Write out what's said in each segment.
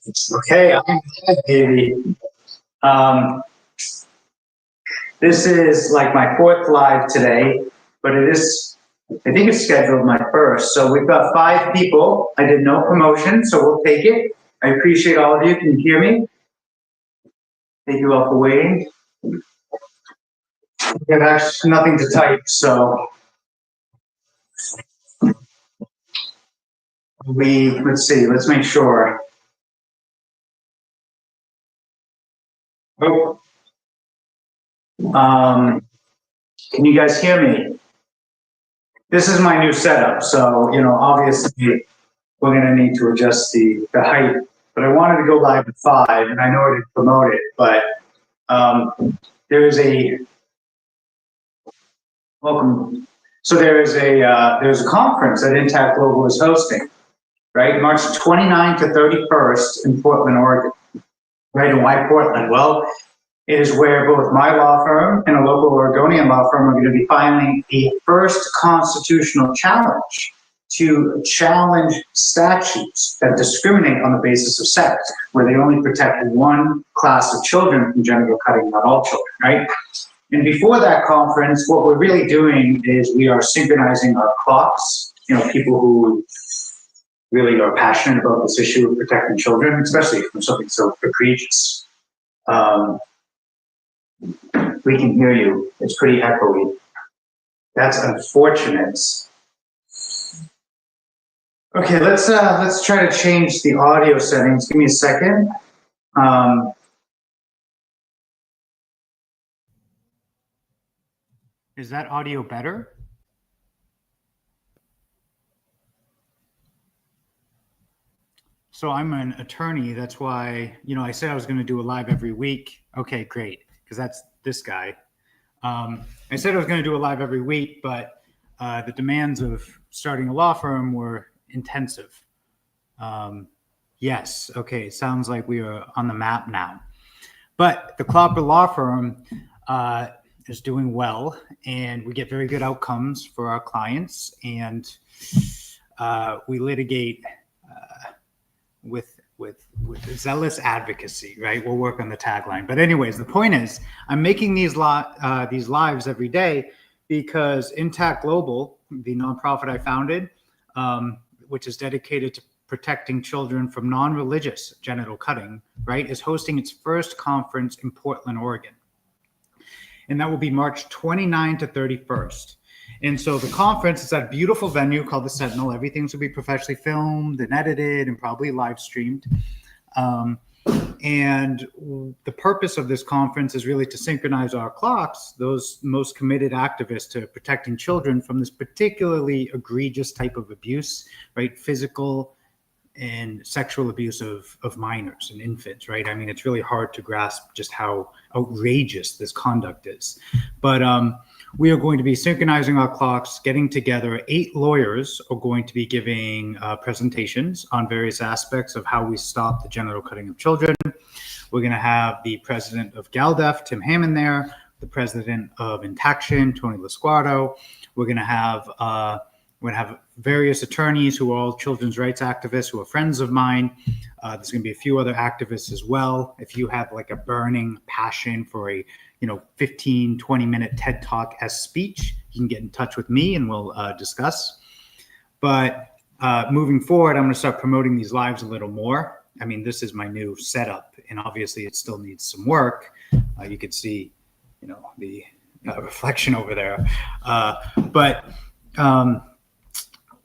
Okay, I'm Davey. Um, this is like my fourth live today, but I think it's scheduled my first. So we've got 5 people. I did no promotion, so we'll take it. I appreciate all of you. Can you hear me? Thank you all for waiting. We have actually nothing to type, so let's see, let's make sure. Oh. Can you guys hear me? This is my new setup, so, obviously we're gonna need to adjust the height, but I wanted to go live at 5, and I know I didn't promote it, but there's a welcome. So there's a conference that Intact Global is hosting, right? March 29th to 31st in Portland, Oregon. Right, and why Portland? Well, it is where both my law firm and a local Oregonian law firm are going to be filing a first constitutional challenge to challenge statutes that discriminate on the basis of sex, where they only protect one class of children from genital cutting, not all children, right? And before that conference, what we're really doing is we are synchronizing our clocks. People who really are passionate about this issue of protecting children, especially from something so egregious. We can hear you. It's pretty echoey. That's unfortunate. Okay, let's try to change the audio settings. Give me a second. Is that audio better? So I'm an attorney. That's why, I said I was going to do a live every week. Okay, great. Because that's this guy. I said I was going to do a live every week, but the demands of starting a law firm were intensive. Yes. Okay. It sounds like we are on the map now. But the Clopper law firm is doing well, and we get very good outcomes for our clients, and we litigate with zealous advocacy, right? We'll work on the tagline. But anyways, the point is, I'm making these lives every day because Intact Global, the nonprofit I founded, which is dedicated to protecting children from non-religious genital cutting, right, is hosting its first conference in Portland, Oregon. And that will be March 29 to 31st. And so the conference is at a beautiful venue called the Sentinel. Everything's will be professionally filmed and edited and probably live streamed. And the purpose of this conference is really to synchronize our clocks, those most committed activists to protecting children from this particularly egregious type of abuse, right? Physical and sexual abuse of minors and infants, right? I mean, it's really hard to grasp just how outrageous this conduct is. But we are going to be synchronizing our clocks, getting together. 8 lawyers are going to be giving presentations on various aspects of how we stop the genital cutting of children. We're going to have the president of GALDEF, Tim Hammond, there, the president of Intaction, Tony Lasquardo. We're going to have various attorneys who are all children's rights activists who are friends of mine. There's going to be a few other activists as well. If you have like a burning passion for a 15, 20-minute TED Talk as speech, you can get in touch with me and we'll discuss. But moving forward, I'm going to start promoting these lives a little more. I mean, this is my new setup, and obviously it still needs some work. You can see, the reflection over there. But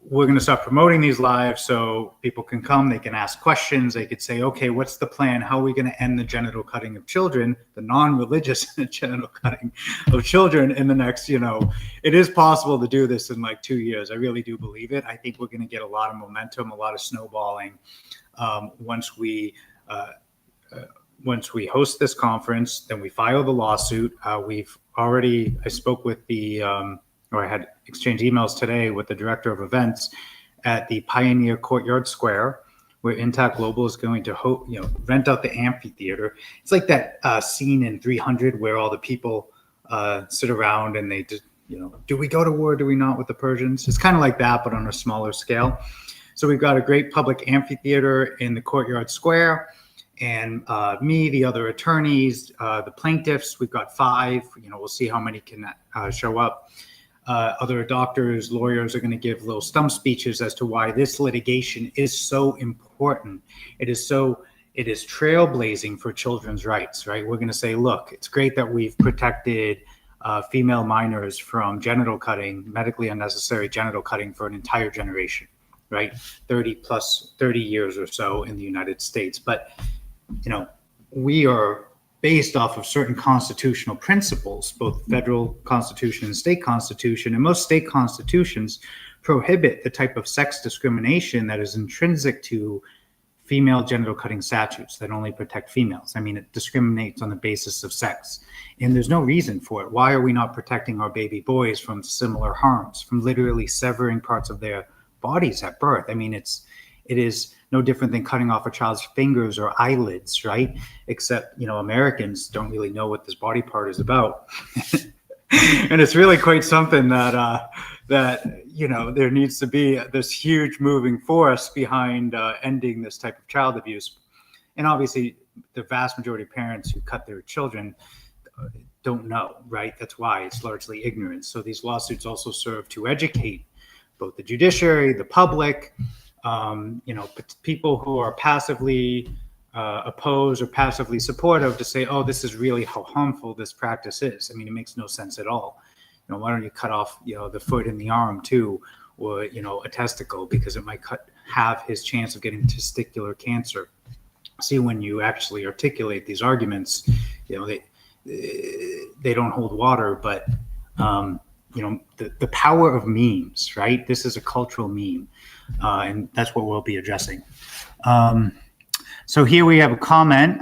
we're going to start promoting these lives so people can come, they can ask questions, they could say, okay, what's the plan? How are we going to end the genital cutting of children, the non-religious genital cutting of children in the next, it is possible to do this in like 2 years. I really do believe it. I think we're going to get a lot of momentum, a lot of snowballing once we host this conference, then we file the lawsuit. I spoke with I had exchanged emails today with the director of events at the Pioneer Courtyard Square, where Intact Global is going to rent out the amphitheater. It's like that scene in 300 where all the people sit around and they just, do we go to war? Do we not with the Persians? It's kind of like that, but on a smaller scale. So we've got a great public amphitheater in the Courtyard Square, and me, the other attorneys, the plaintiffs, we've got 5. We'll see how many can show up. Other doctors, lawyers are going to give little stump speeches as to why this litigation is so important. It is trailblazing for children's rights, right? We're going to say, look, it's great that we've protected female minors from genital cutting, medically unnecessary genital cutting for an entire generation, right? 30 years or so in the United States. But, we are based off of certain constitutional principles, both federal constitution and state constitution, and most state constitutions prohibit the type of sex discrimination that is intrinsic to female genital cutting statutes that only protect females. I mean, it discriminates on the basis of sex, and there's no reason for it. Why are we not protecting our baby boys from similar harms, from literally severing parts of their bodies at birth? I mean, it is no different than cutting off a child's fingers or eyelids, right? Except, Americans don't really know what this body part is about. And it's really quite something that there needs to be this huge moving force behind ending this type of child abuse. And obviously, the vast majority of parents who cut their children don't know, right? That's why it's largely ignorance. So these lawsuits also serve to educate both the judiciary, the public, people who are passively opposed or passively supportive, to say, oh, this is really how harmful this practice is. I mean, it makes no sense at all. Why don't you cut off, the foot and the arm too, or, a testicle, because it might have his chance of getting testicular cancer. See, when you actually articulate these arguments, they don't hold water, but, the power of memes, right? This is a cultural meme, and that's what we'll be addressing. So here we have a comment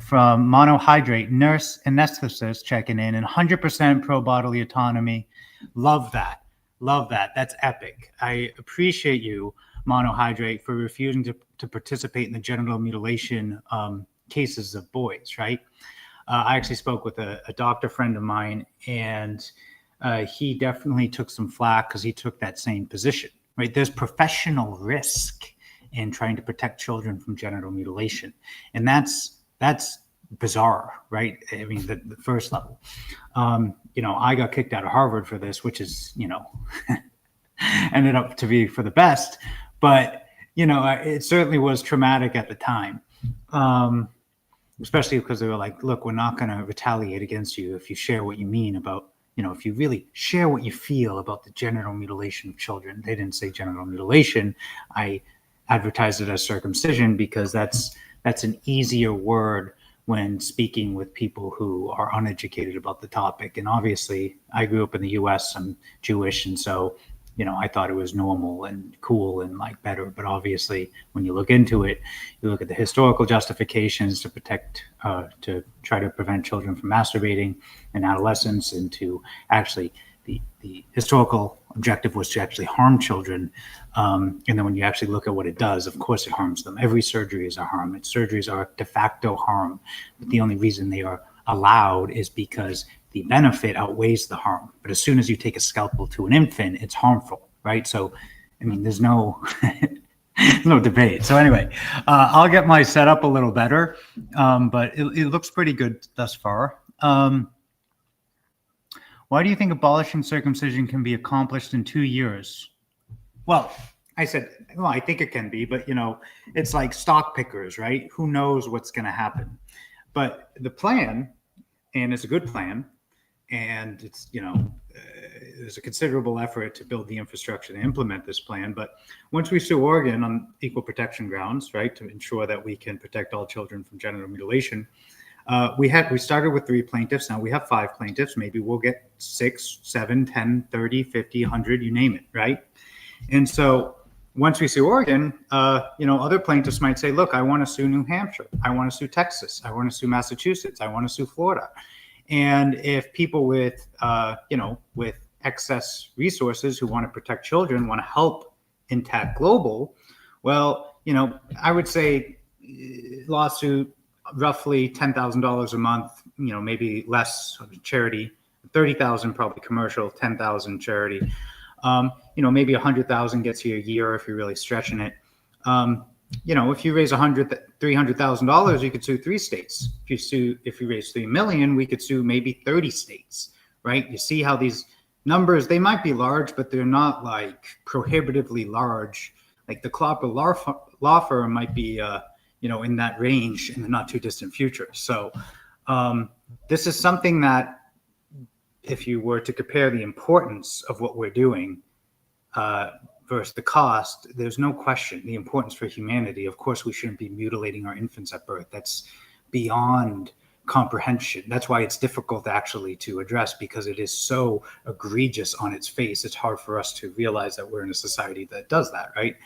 from Monohydrate, nurse anesthetist checking in, and 100% pro bodily autonomy. Love that. That's epic. I appreciate you, Monohydrate, for refusing to participate in the genital mutilation cases of boys, right? I actually spoke with a doctor friend of mine, and he definitely took some flack because he took that same position, right? There's professional risk in trying to protect children from genital mutilation. And that's bizarre, right? I mean, the first level. I got kicked out of Harvard for this, which is, ended up to be for the best. But, it certainly was traumatic at the time, especially because they were like, look, we're not going to retaliate against you if you share what you mean about, if you really share what you feel about the genital mutilation of children. They didn't say genital mutilation. I advertise it as circumcision because that's an easier word when speaking with people who are uneducated about the topic. And obviously, I grew up in the U.S. I'm Jewish, and so I thought it was normal and cool and better. But obviously, when you look into it, you look at the historical justifications to to try to prevent children from masturbating in adolescence, and to actually the historical objective was to actually harm children. And then when you actually look at what it does, of course it harms them. Every surgery is a harm. Surgeries are de facto harm. But the only reason they are allowed is because the benefit outweighs the harm. But as soon as you take a scalpel to an infant, it's harmful, right? So, I mean, there's no no debate. So anyway, I'll get my setup a little better, but it looks pretty good thus far. Why do you think abolishing circumcision can be accomplished in 2 years? Well, I said, well, I think it can be, but it's like stock pickers, right? Who knows what's going to happen? But the plan, and it's a good plan, and it's, there's a considerable effort to build the infrastructure to implement this plan. But once we sue Oregon on equal protection grounds, right, to ensure that we can protect all children from genital mutilation, we started with 3 plaintiffs. Now we have 5 plaintiffs. Maybe we'll get 6, 7, 10, 30, 50, 100, you name it, right? And so once we sue Oregon, other plaintiffs might say, look, I want to sue New Hampshire. I want to sue Texas. I want to sue Massachusetts. I want to sue Florida. And if people with excess resources who want to protect children want to help Intact Global, well, I would say lawsuit, roughly $10,000 a month, maybe less charity, $30,000 probably commercial, $10,000 charity. Maybe 100,000 gets you a year if you're really stretching it. If you raise $300,000, you could sue 3 states. If you raise 3 million, we could sue maybe 30 states, right? You see how these numbers, they might be large, but they're not like prohibitively large. Like the Clopper law firm might be, in that range in the not too distant future. So this is something that, if you were to compare the importance of what we're doing versus the cost, there's no question the importance for humanity. Of course, we shouldn't be mutilating our infants at birth. That's beyond comprehension. That's why it's difficult actually to address, because it is so egregious on its face. It's hard for us to realize that we're in a society that does that, right?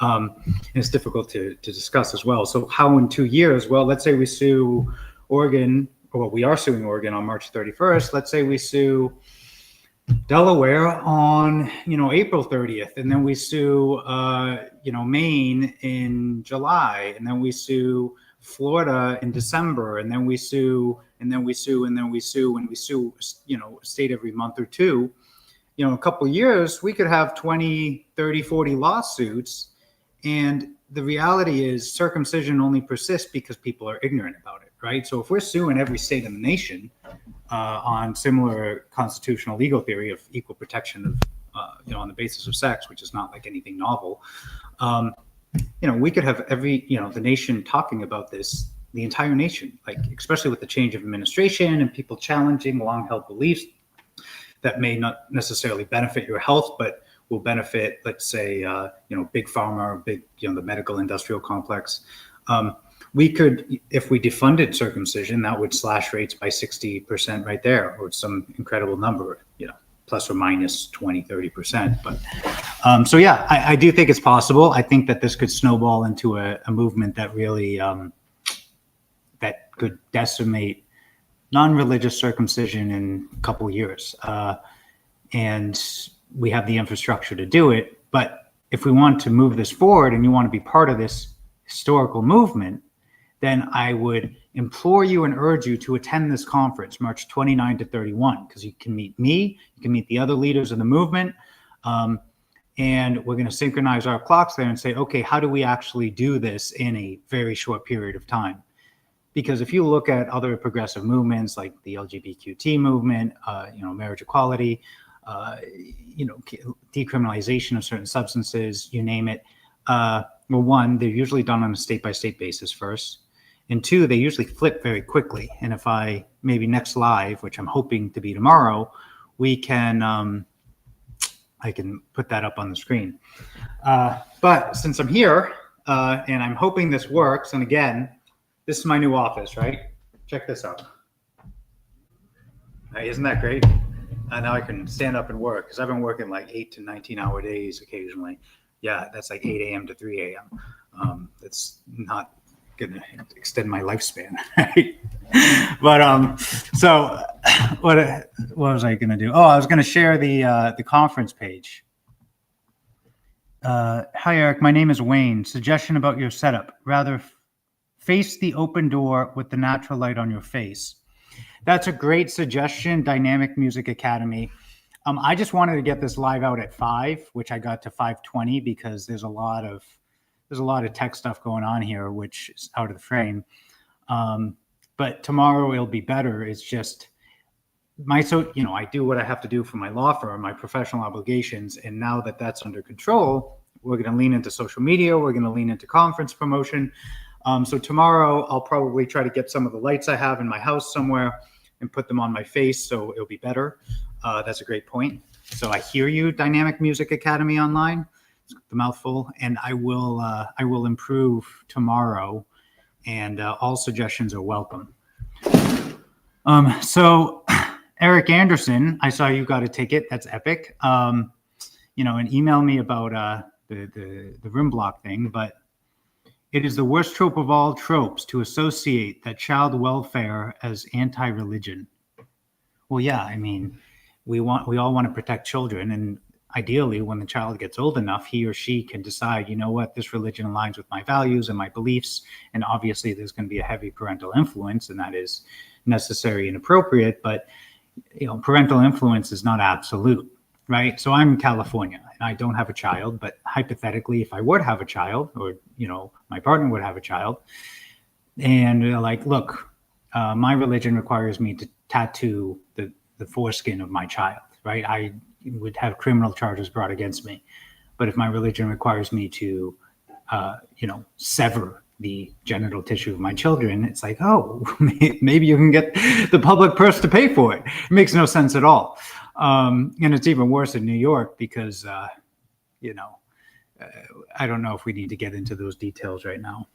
And it's difficult to discuss as well. So how in 2 years? Well, let's say we sue Oregon, or we are suing Oregon on March 31st. Let's say we sue Delaware on, April 30th, and then we sue, Maine in July, and then we sue Florida in December, and then we sue, and then we sue, and then we sue, and we sue, a state every month or two. A couple of years, we could have 20, 30, 40 lawsuits. And the reality is circumcision only persists because people are ignorant about it, right? So if we're suing every state in the nation on similar constitutional legal theory of equal protection of, on the basis of sex, which is not like anything novel, we could have every, the nation talking about this, the entire nation, like especially with the change of administration and people challenging long-held beliefs that may not necessarily benefit your health, but will benefit, let's say, big pharma, the medical industrial complex. We could, if we defunded circumcision, that would slash rates by 60% right there, or some incredible number, plus or minus 20, 30%. But so yeah, I do think it's possible. I think that this could snowball into a movement that really that could decimate non-religious circumcision in a couple of years. And we have the infrastructure to do it. But if we want to move this forward and you want to be part of this historical movement, then I would implore you and urge you to attend this conference, March 29 to 31, because you can meet me, you can meet the other leaders of the movement, and we're going to synchronize our clocks there and say, okay, how do we actually do this in a very short period of time? Because if you look at other progressive movements like the LGBTQ movement, marriage equality, decriminalization of certain substances, you name it. Well, one, they're usually done on a state-by-state basis first. And two, they usually flip very quickly. And if maybe next live, which I'm hoping to be tomorrow, we can, I can put that up on the screen. But since I'm here and I'm hoping this works, and again, this is my new office, right? Check this out. Isn't that great? Now I can stand up and work, because I've been working like 8 to 19-hour days occasionally. Yeah, that's like 8 a.m. to 3 a.m. That's not going to extend my lifespan, right? But so what was I going to do? Oh, I was going to share the conference page. Hi, Eric. My name is Wayne. Suggestion about your setup. Rather face the open door with the natural light on your face. That's a great suggestion, Dynamic Music Academy. I just wanted to get this live out at 5, which I got to 5:20 because there's a lot of tech stuff going on here, which is out of the frame. But tomorrow it'll be better. It's just I do what I have to do for my law firm, my professional obligations, and now that that's under control, we're going to lean into social media. We're going to lean into conference promotion. So tomorrow I'll probably try to get some of the lights I have in my house somewhere and put them on my face, so it'll be better. That's a great point. So I hear you, Dynamic Music Academy online. It's the mouthful, and I will improve tomorrow, and all suggestions are welcome. So Eric Anderson, I saw you got a ticket. That's epic. And email me about the room block thing, but it is the worst trope of all tropes to associate that child welfare as anti-religion. Well, yeah, I mean, we all want to protect children, and ideally, when the child gets old enough, he or she can decide, you know what, this religion aligns with my values and my beliefs, and obviously there's going to be a heavy parental influence, and that is necessary and appropriate, but parental influence is not absolute. right? So I'm in California and I don't have a child, but hypothetically, if I would have a child, or, you know, my partner would have a child, and they're like, look, my religion requires me to tattoo the foreskin of my child, right? I would have criminal charges brought against me. But if my religion requires me to, you know, sever the genital tissue of my children, it's like, oh, maybe you can get the public purse to pay for it. It makes no sense at all. And it's even worse in New York because, you know, I don't know if we need to get into those details right now.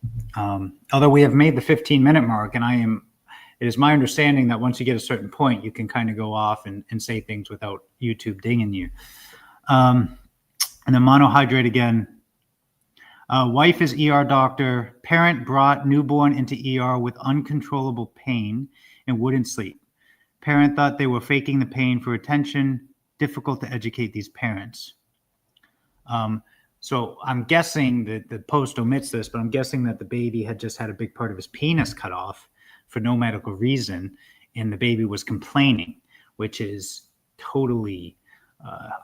Although we have made the 15-minute mark, and it is my understanding that once you get a certain point, you can kind of go off and say things without YouTube dinging you. And then monohydrate again. Wife is ER doctor. Parent brought newborn into ER with uncontrollable pain and wouldn't sleep. Parent thought they were faking the pain for attention. Difficult to educate these parents. So I'm guessing that the post omits this, but I'm guessing that the baby had just had a big part of his penis cut off for no medical reason, and the baby was complaining, which is totally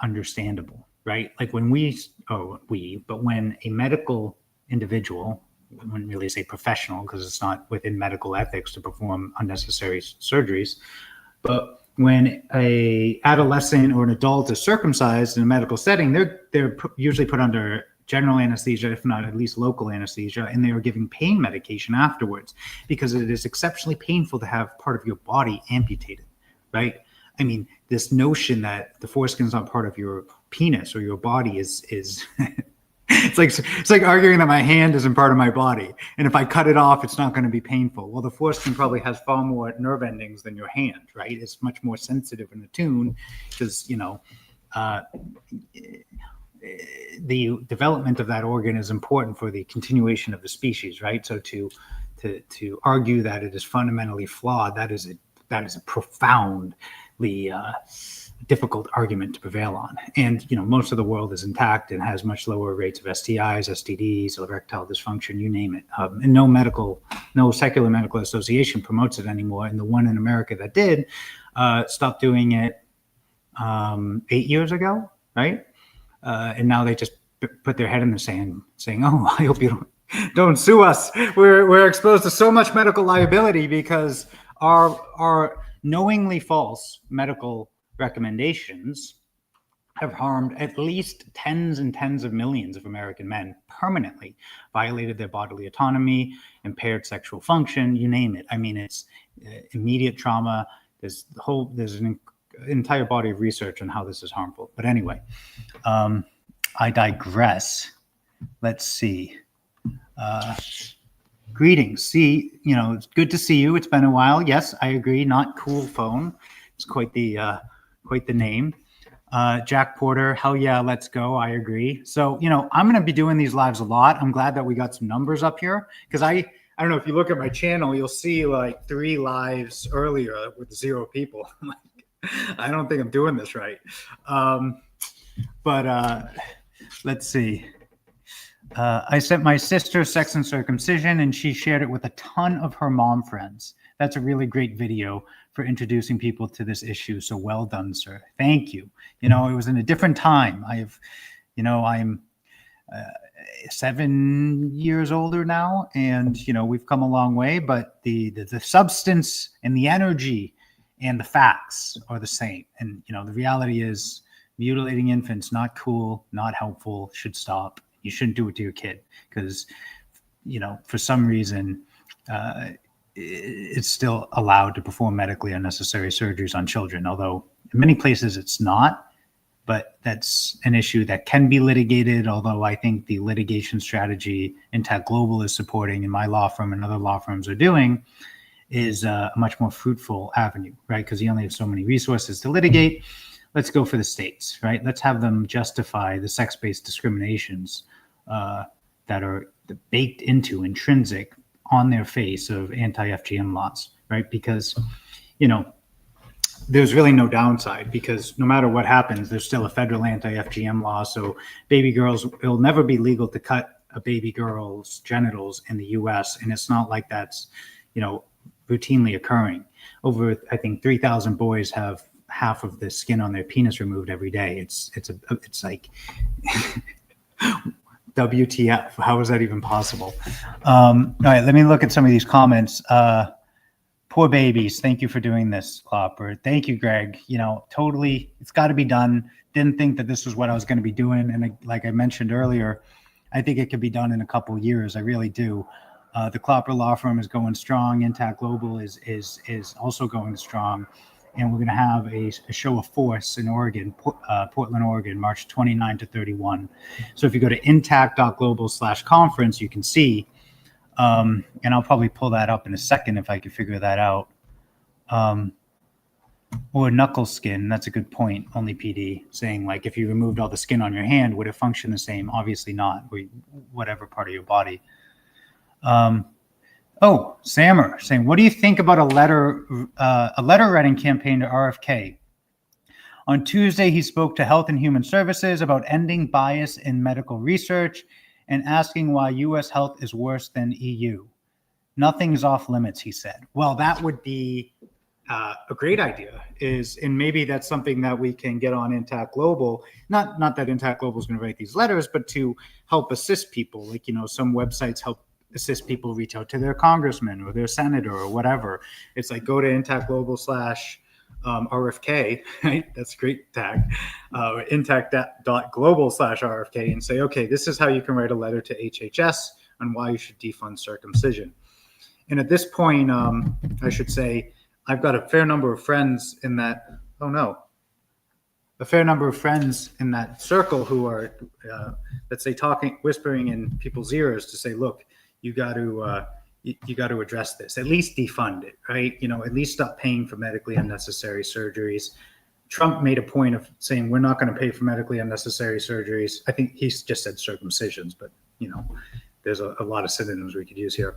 understandable, right? Like when when a medical individual, I wouldn't really say professional because it's not within medical ethics to perform unnecessary surgeries, but when a adolescent or an adult is circumcised in a medical setting, they're usually put under general anesthesia, if not at least local anesthesia, and they are giving pain medication afterwards because it is exceptionally painful to have part of your body amputated, right? I mean, this notion that the foreskin is not part of your penis or your body is it's like arguing that my hand isn't part of my body, and if I cut it off, it's not going to be painful. Well, the foreskin probably has far more nerve endings than your hand, right? It's much more sensitive and attuned because, you know, the development of that organ is important for the continuation of the species, right? So to argue that it is fundamentally flawed, that is a profoundly difficult argument to prevail on. And, you know, most of the world is intact and has much lower rates of STIs, STDs, erectile dysfunction, you name it. And no secular medical association promotes it anymore. And the one in America that did stopped doing it 8 years ago, right? And now they just put their head in the sand saying, oh, I hope you don't sue us. We're exposed to so much medical liability because our knowingly false medical recommendations have harmed at least tens and tens of millions of American men permanently, violated their bodily autonomy, impaired sexual function, you name it. I mean, it's immediate trauma. There's an entire body of research on how this is harmful. But anyway, I digress. Let's see. Greetings. See, you know, it's good to see you. It's been a while. Yes, I agree. Not cool phone. It's quite the name. Jack Porter, hell yeah, let's go. I agree. So, you know, I'm going to be doing these lives a lot. I'm glad that we got some numbers up here because I don't know if you look at my channel, you'll see like 3 lives earlier with 0 people. I don't think I'm doing this right. But let's see. I sent my sister Sex and Circumcision, and she shared it with a ton of her mom friends. That's a really great video for introducing people to this issue. So well done, sir. Thank you. You know, it was in a different time. I'm 7 years older now, and, you know, we've come a long way, but the substance and the energy and the facts are the same. And, you know, the reality is mutilating infants, not cool, not helpful, should stop. You shouldn't do it to your kid because, you know, for some reason, it's still allowed to perform medically unnecessary surgeries on children, although in many places it's not. But that's an issue that can be litigated, although I think the litigation strategy Intact Global is supporting and my law firm and other law firms are doing is a much more fruitful avenue, right? Because you only have so many resources to litigate. Let's go for the states, right? Let's have them justify the sex-based discriminations that are baked into, intrinsic, on their face of anti-FGM laws, right? Because, you know, there's really no downside because no matter what happens, there's still a federal anti-FGM law. So baby girls, it'll never be legal to cut a baby girl's genitals in the US. And it's not like that's, you know, routinely occurring. Over, I think, 3,000 boys have half of the skin on their penis removed every day. It's like WTF? How is that even possible? All right, let me look at some of these comments. Poor babies. Thank you for doing this, Clopper. Thank you, Greg. You know, totally, it's got to be done. Didn't think that this was what I was going to be doing. And like I mentioned earlier, I think it could be done in a couple of years. I really do. The Clopper law firm is going strong. Intact Global is also going strong. And we're going to have a show of force in Oregon, Portland, Oregon, March 29 to 31. So if you go to intact.global/conference, you can see, and I'll probably pull that up in a second if I can figure that out. Or knuckle skin, that's a good point, only PD, saying like if you removed all the skin on your hand, would it function the same? Obviously not, or whatever part of your body. Oh, Sammer saying, what do you think about a letter writing campaign to RFK? On Tuesday, he spoke to Health and Human Services about ending bias in medical research and asking why U.S. health is worse than EU. Nothing's off limits, he said. Well, that would be a great idea, and maybe that's something that we can get on Intact Global. Not that Intact Global is going to write these letters, but to help assist people. Like, you know, some websites help assist people reach out to their congressman or their senator or whatever. It's like, go to Intact Global /RFK, right? That's a great tag. Intact.global/RFK and say, okay, this is how you can write a letter to HHS on why you should defund circumcision. And at this point, I should say, I've got a fair number of friends in that, a fair number of friends in that circle who are, let's say, whispering in people's ears to say, look, you got to address this, at least defund it, right? You know, at least stop paying for medically unnecessary surgeries. Trump made a point of saying we're not going to pay for medically unnecessary surgeries. I think he's just said circumcisions, but you know, there's a lot of synonyms we could use here.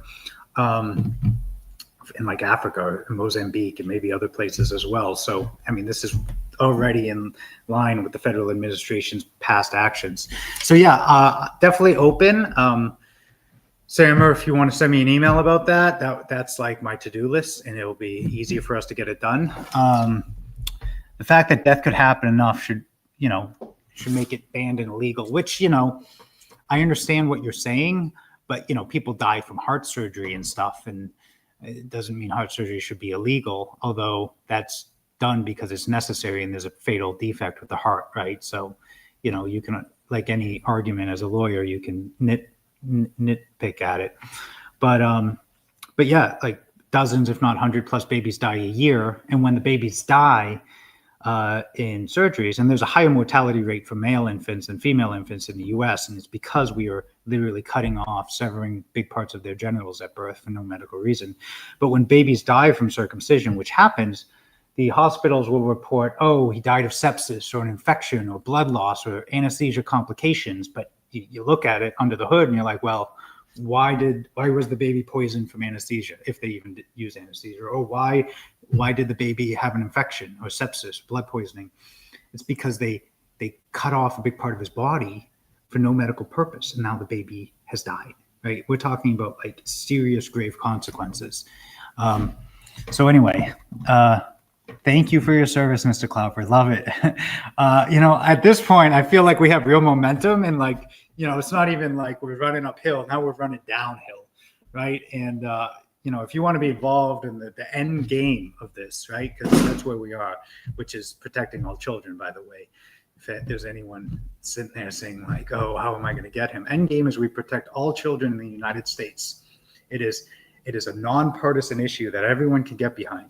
In like Africa and Mozambique and maybe other places as well. So, I mean, this is already in line with the federal administration's past actions. So yeah, definitely open. Sammer, if you want to send me an email about that's like my to-do list, and it'll be easier for us to get it done. The fact that death could happen enough should make it banned and illegal, which, you know, I understand what you're saying, but, you know, people die from heart surgery and stuff, and it doesn't mean heart surgery should be illegal, although that's done because it's necessary and there's a fatal defect with the heart, right? So, you know, you can, like any argument as a lawyer, you can nitpick at it, but yeah, like dozens, if not 100+ babies die a year, and when the babies die in surgeries, and there's a higher mortality rate for male infants than female infants in the U.S., and it's because we are literally severing big parts of their genitals at birth for no medical reason. But when babies die from circumcision, which happens, the hospitals will report, oh, he died of sepsis or an infection or blood loss or anesthesia complications. But you look at it under the hood and you're like, well, why was the baby poisoned from anesthesia, if they even use anesthesia? Or why did the baby have an infection or sepsis, blood poisoning? It's because they cut off a big part of his body for no medical purpose, and now the baby has died, right? We're talking about like serious, grave consequences. So anyway, thank you for your service, Mr. Clopper. Love it. You know, at this point, I feel like we have real momentum, and like, you know, it's not even like we're running uphill. Now we're running downhill, right? And, you know, if you want to be involved in the end game of this, right? Because that's where we are, which is protecting all children, by the way. If there's anyone sitting there saying like, oh, how am I going to get him? End game is we protect all children in the United States. It is a nonpartisan issue that everyone can get behind.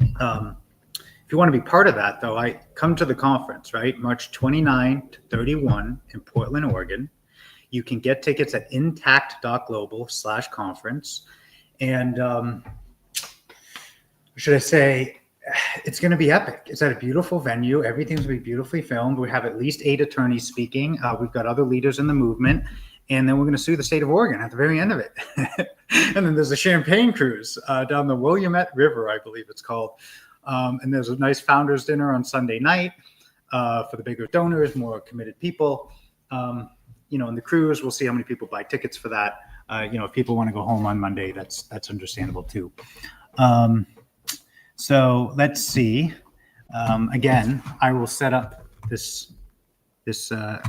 If you want to be part of that, though, I come to the conference, right? March 29 to 31 in Portland, Oregon. You can get tickets at intact.global/conference. And should I say, it's going to be epic. It's at a beautiful venue. Everything's going to be beautifully filmed. We have at least 8 attorneys speaking. We've got other leaders in the movement. And then we're going to sue the state of Oregon at the very end of it. And then there's a champagne cruise down the Willamette River, I believe it's called. And there's a nice founders dinner on Sunday night for the bigger donors, more committed people. You know, in the cruise, we'll see how many people buy tickets for that. You know, if people want to go home on Monday, that's understandable too. So let's see. Again, I will set up this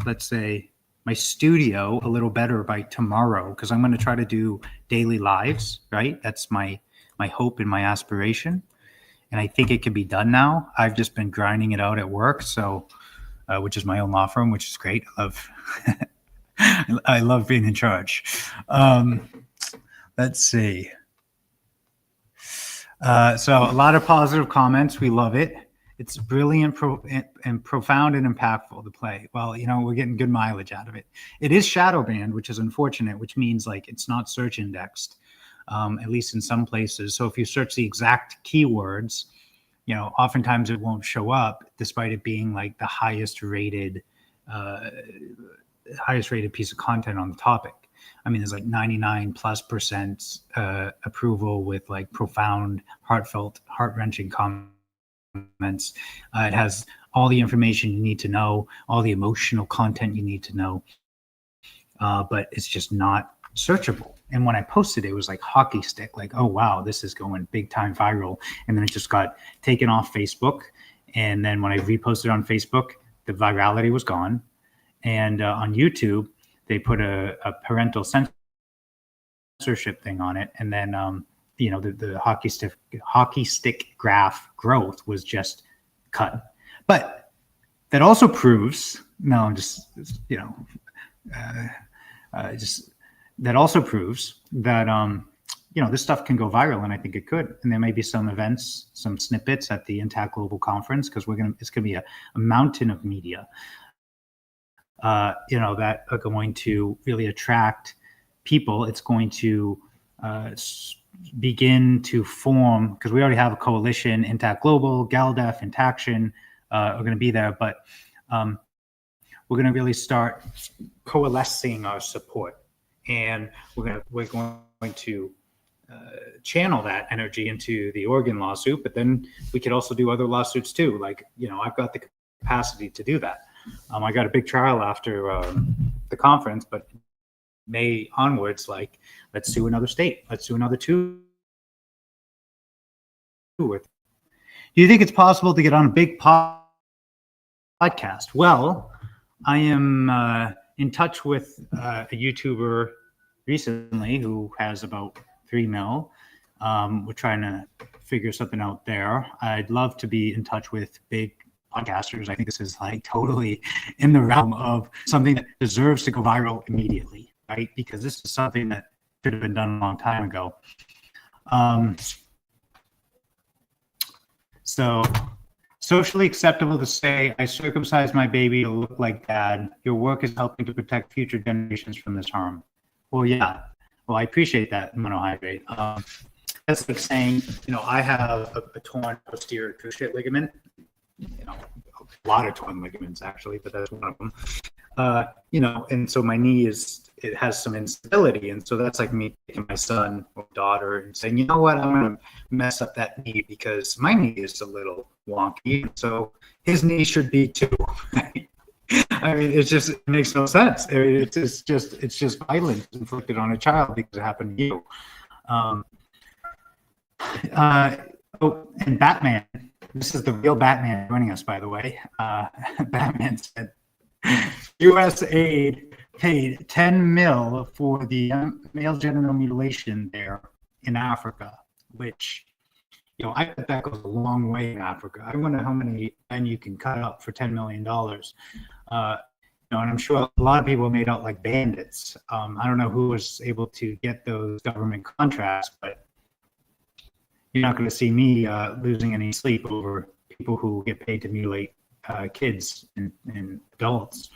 let's say my studio a little better by tomorrow, because I'm going to try to do daily lives, right? That's my hope and my aspiration. And I think it can be done now. I've just been grinding it out at work. So, which is my own law firm, which is great. I love being in charge. Let's see. So a lot of positive comments. We love it. It's brilliant and profound and impactful to play. Well, we're getting good mileage out of it. It is shadow banned, which is unfortunate, which means like it's not search indexed, at least in some places. So if you search the exact keywords, oftentimes it won't show up, despite it being like the highest rated piece of content on the topic. I mean, there's like 99+% approval with like profound, heartfelt, heart-wrenching comments. It has all the information you need to know, all the emotional content you need to know, but it's just not searchable. And when I posted it, it was like hockey stick, like, oh, wow, this is going big time viral. And then it just got taken off Facebook. And then when I reposted on Facebook, the virality was gone. And on YouTube, they put a parental censorship thing on it. And then, the hockey stick graph growth was just cut. But that also proves, that also proves that, this stuff can go viral, and I think it could. And there may be some events, some snippets at the Intact Global Conference, because it's going to be a mountain of media, that are going to really attract people. It's going to begin to form, because we already have a coalition, Intact Global, GALDEF, Intaction are going to be there, but we're going to really start coalescing our support. And we're going to channel that energy into the Oregon lawsuit, but then we could also do other lawsuits too. Like, I've got the capacity to do that. I got a big trial after the conference, but May onwards, like, let's sue another state. Let's sue another two. Do you think it's possible to get on a big podcast? Well, I am in touch with a YouTuber recently who has about 3 mil. We're trying to figure something out there. I'd love to be in touch with big podcasters. I think this is like totally in the realm of something that deserves to go viral immediately, right? Because this is something that should have been done a long time ago. So socially acceptable to say, I circumcised my baby to look like dad. Your work is helping to protect future generations from this harm. Well, yeah. Well, I appreciate that, monohydrate. That's like saying, I have a torn posterior cruciate ligament. A lot of torn ligaments actually, but that's one of them. And so my knee it has some instability, and so that's like me taking my son or daughter and saying, you know what, I'm going to mess up that knee because my knee is a little wonky, so his knee should be too. I mean, it makes no sense. I mean, it's just violence inflicted on a child because it happened to you. And Batman. This is the real Batman joining us, by the way. Batman said, U.S. aid paid 10 mil for the male genital mutilation there in Africa, which, I bet that goes a long way in Africa. I wonder how many men you can cut up for $10 million. And I'm sure a lot of people made out like bandits. I don't know who was able to get those government contracts, but you're not going to see me losing any sleep over people who get paid to mutilate kids and adults,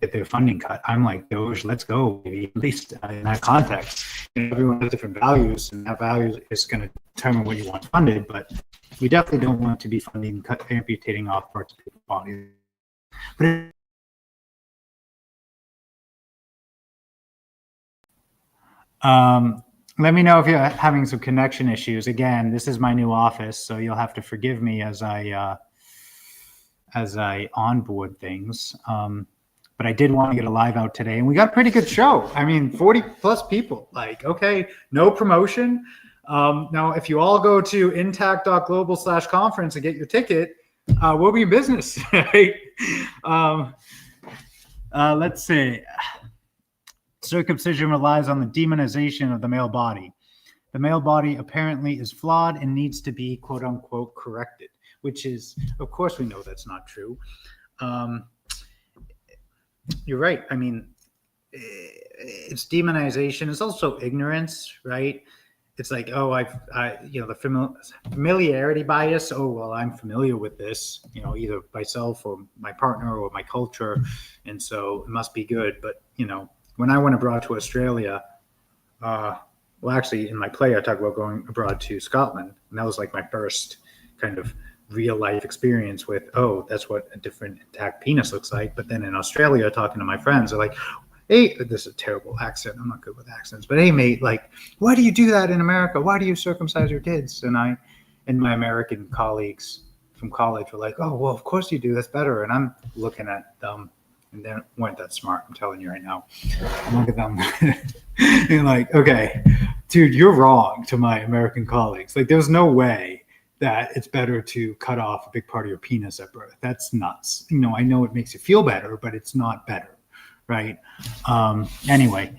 get their funding cut. I'm like, Doge, let's go, maybe, at least in that context. Everyone has different values, and that value is going to determine what you want funded, but we definitely don't want to be funding, amputating off parts of people's bodies. But let me know if you're having some connection issues. Again, this is my new office, so you'll have to forgive me as I onboard things. But I did want to get a live out today, and we got a pretty good show. I mean, 40+ people. Like, okay, no promotion. Now, if you all go to intact.global/conference and get your ticket, we'll be in business, right? Let's see. Circumcision relies on the demonization of the male body. The male body apparently is flawed and needs to be, quote unquote, corrected, which is, of course, we know that's not true. You're right. I mean, it's demonization. It's also ignorance, right? It's like, oh, the familiarity bias. Oh, well, I'm familiar with this, either myself or my partner or my culture. And so it must be good. But, when I went abroad to Australia, well, actually, in my play, I talk about going abroad to Scotland. And that was like my first kind of real life experience with, oh, that's what a different intact penis looks like. But then in Australia, talking to my friends, they're like, hey, this is a terrible accent. I'm not good with accents. But hey, mate, like, why do you do that in America? Why do you circumcise your kids? And my American colleagues from college were like, oh, well, of course you do. That's better. And I'm looking at them. And they weren't that smart, I'm telling you right now. Look at them. They're like, okay, dude, you're wrong, to my American colleagues. Like, there's no way that it's better to cut off a big part of your penis at birth. That's nuts. I know it makes you feel better, but it's not better, right? Anyway,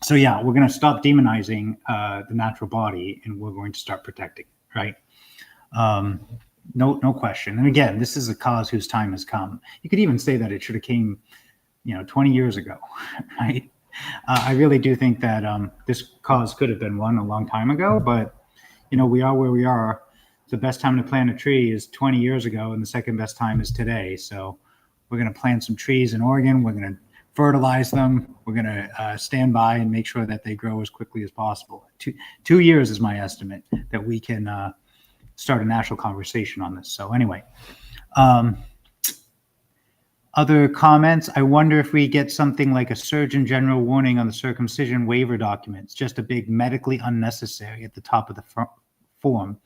so yeah, we're going to stop demonizing the natural body, and we're going to start protecting, right? No question. And again, this is a cause whose time has come. You could even say that it should have came, 20 years ago, right? I really do think that this cause could have been won a long time ago, but, we are where we are. The best time to plant a tree is 20 years ago, and the second best time is today. So we're going to plant some trees in Oregon. We're going to fertilize them. We're going to stand by and make sure that they grow as quickly as possible. 2 years is my estimate that we can start a national conversation on this. So anyway, other comments. I wonder if we get something like a Surgeon General warning on the circumcision waiver documents, just a big medically unnecessary at the top of the form.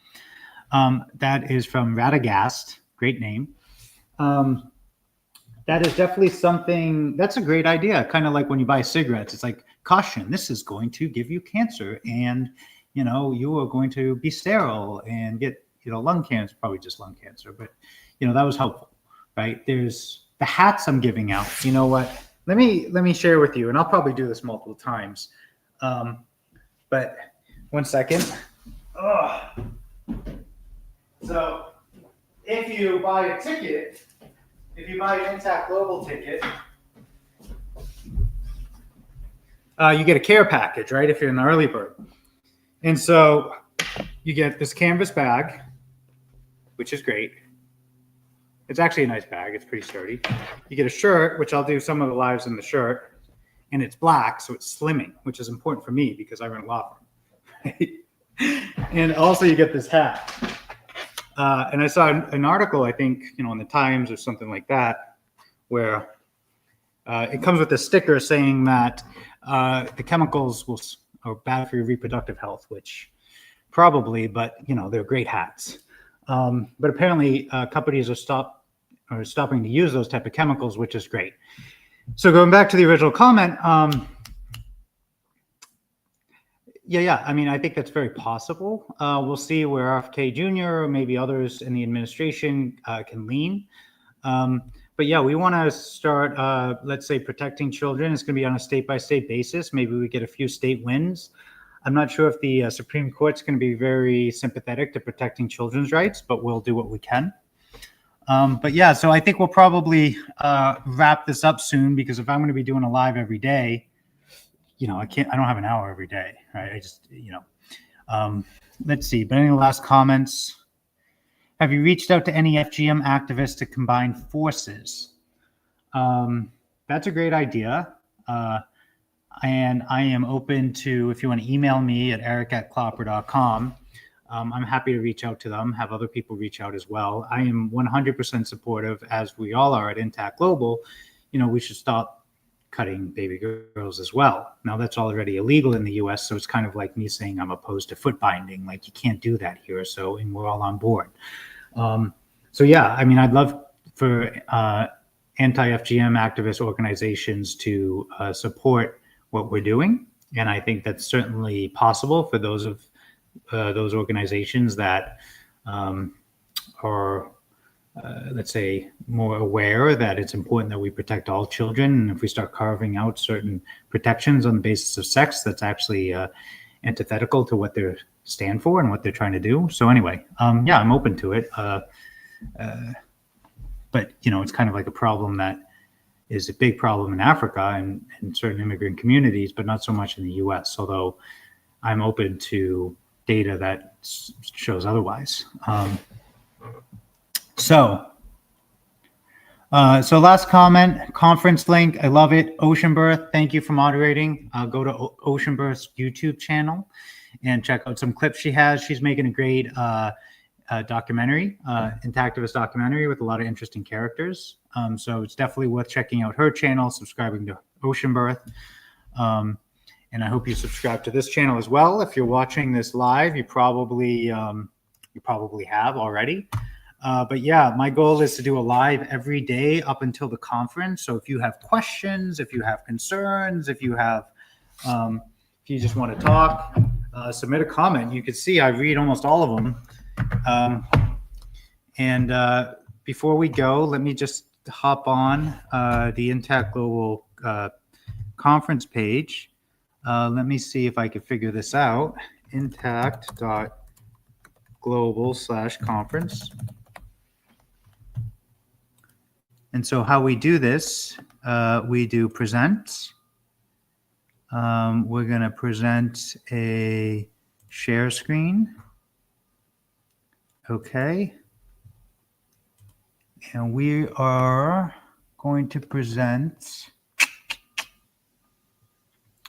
That is from Radagast. Great name. That is definitely something, that's a great idea. Kind of like when you buy cigarettes, it's like, caution, this is going to give you cancer, and you are going to be sterile and get, lung cancer, probably just lung cancer, but, that was helpful, right? There's the hats I'm giving out. You know what? Let me share with you, and I'll probably do this multiple times. But one second. So if you buy a ticket, if you buy an Intact Global ticket, you get a care package, right? If you're in the early bird. And so you get this canvas bag, which is great. It's actually a nice bag. It's pretty sturdy. You get a shirt, which I'll do some of the lives in the shirt, and it's black, so it's slimming, which is important for me because I run a law firm. And also you get this hat. And I saw an article, I think, in the Times or something like that, where it comes with a sticker saying that the chemicals are bad for your reproductive health, which probably, but they're great hats. But apparently companies are stopping to use those type of chemicals, which is great. So going back to the original comment, yeah. I mean, I think that's very possible. We'll see where RFK Jr. or maybe others in the administration can lean. But yeah, we want to start, let's say, protecting children. It's going to be on a state-by-state basis. Maybe we get a few state wins. I'm not sure if the Supreme Court's going to be very sympathetic to protecting children's rights, but we'll do what we can. But yeah, so I think we'll probably wrap this up soon, because if I'm going to be doing a live every day, I don't have an hour every day, right? I just, let's see. But any last comments? Have you reached out to any FGM activists to combine forces? That's a great idea. And I am open to, if you want to email me at eric@clopper.com, I'm happy to reach out to them, have other people reach out as well. I am 100% supportive, as we all are at Intact Global. We should stop cutting baby girls as well. Now, that's already illegal in the US, so it's kind of like me saying I'm opposed to foot binding. Like, you can't do that here, and we're all on board. So yeah, I mean, I'd love for anti-FGM activist organizations to support what we're doing. And I think that's certainly possible for those organizations that are, let's say, more aware that it's important that we protect all children. And if we start carving out certain protections on the basis of sex, that's actually antithetical to what they stand for and what they're trying to do. So anyway, yeah, I'm open to it. But, it's kind of like a problem that is a big problem in Africa and in certain immigrant communities, but not so much in the US, although I'm open to data that shows otherwise. So last comment, conference link. I love it. Ocean Birth, thank you for moderating. Go to Ocean Birth's YouTube channel and check out some clips she has. She's making a great documentary, interactivist documentary with a lot of interesting characters. So it's definitely worth checking out her channel, subscribing to Ocean Birth. And I hope you subscribe to this channel as well. If you're watching this live, you probably have already. But yeah, my goal is to do a live every day up until the conference. So if you have questions, if you have concerns, if you just want to talk, submit a comment. You can see I read almost all of them. And before we go, let me just hop on the Intact Global conference page. Let me see if I can figure this out. Intact.global/conference. And so how we do this, we do present. We're going to present a share screen. Okay. And we are going to present.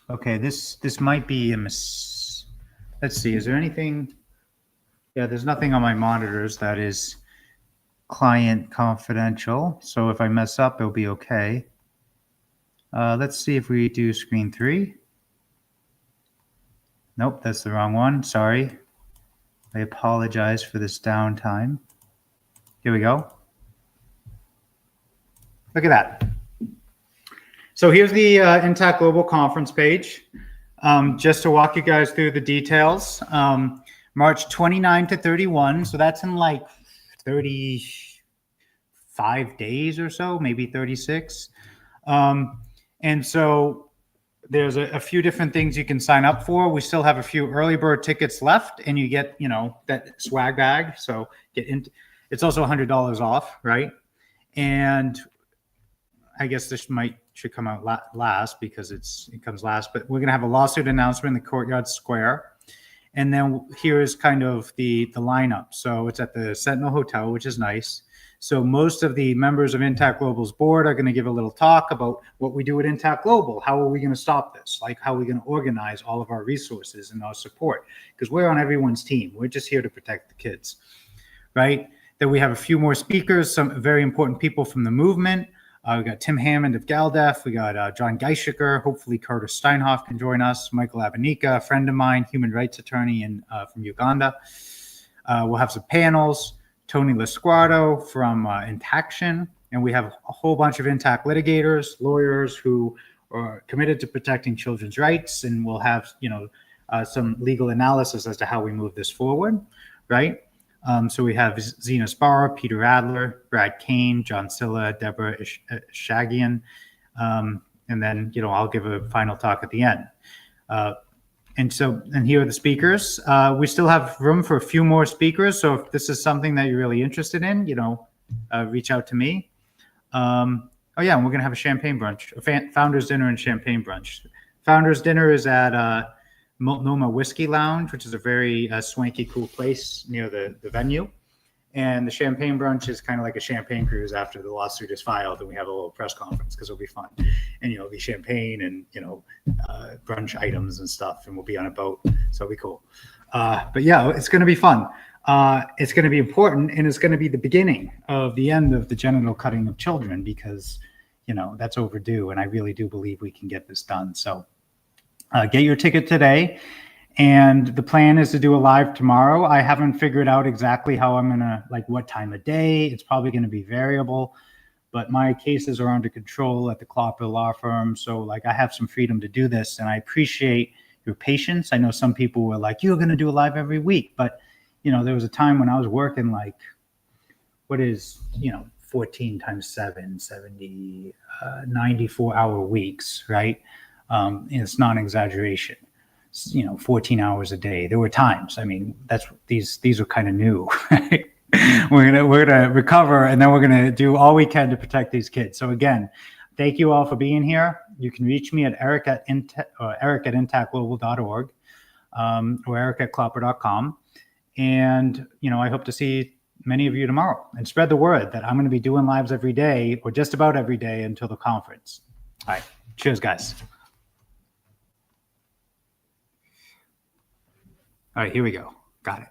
Okay, this might be a let's see, is there anything? Yeah, there's nothing on my monitors that is client confidential. So if I mess up, it'll be okay. Let's see if we do screen 3. Nope, that's the wrong one. Sorry. I apologize for this downtime. Here we go. Look at that. So here's the Intact Global conference page. Just to walk you guys through the details. March 29 to 31. So that's in like 35 days or so, maybe 36. And so there's a few different things you can sign up for. We still have a few early bird tickets left, and you get, that swag bag. So it's also $100 off, right? And I guess this should come out last because it comes last. But we're gonna have a lawsuit announcement in the Courtyard Square, and then here is kind of the lineup. So it's at the Sentinel Hotel, which is nice. So most of the members of Intact Global's board are going to give a little talk about what we do at Intact Global. How are we going to stop this? Like, how are we going to organize all of our resources and our support? Because we're on everyone's team. We're just here to protect the kids, right? Then we have a few more speakers, some very important people from the movement. We got Tim Hammond of GALDEF. We got John Geishiker. Hopefully Curtis Steinhoff can join us. Michael Abanika, a friend of mine, human rights attorney from Uganda. We'll have some panels. Tony Lasquardo from Intaction, and we have a whole bunch of Intact litigators, lawyers who are committed to protecting children's rights, and we'll have some legal analysis as to how we move this forward, right? So we have Zena Sparrow, Peter Adler, Brad Kane, John Silla, Deborah Shagian, and then I'll give a final talk at the end. And here are the speakers. We still have room for a few more speakers. So if this is something that you're really interested in, reach out to me. Oh yeah, and we're gonna have a champagne brunch, a founders dinner and champagne brunch. Founders dinner is at Multnomah Whiskey Lounge, which is a very swanky, cool place near the venue. And the champagne brunch is kind of like a champagne cruise after the lawsuit is filed, and we have a little press conference because it'll be fun. And it'll be champagne and brunch items and stuff, and we'll be on a boat, so it'll be cool. But yeah, it's going to be fun. It's going to be important, and it's going to be the beginning of the end of the genital cutting of children because that's overdue, and I really do believe we can get this done. So get your ticket today. And the plan is to do a live tomorrow. I haven't figured out exactly how I'm going to, what time of day. It's probably going to be variable. but my cases are under control at the Clopper law firm. So like I have some freedom to do this, and I appreciate your patience. I know some people were like, you're going to do a live every week, but there was a time when I was working like, what is, 14 times 7, 70, 94-hour weeks, right? And it's not an exaggeration. 14 hours a day. There were times. I mean, these are kind of new. Right? We're gonna recover, and then we're gonna do all we can to protect these kids. So again, thank you all for being here. You can reach me at eric@intactglobal.org or eric@clopper.com. And I hope to see many of you tomorrow, and spread the word that I'm going to be doing lives every day, or just about every day, until the conference. All right. Cheers, guys. All right, here we go. Got it.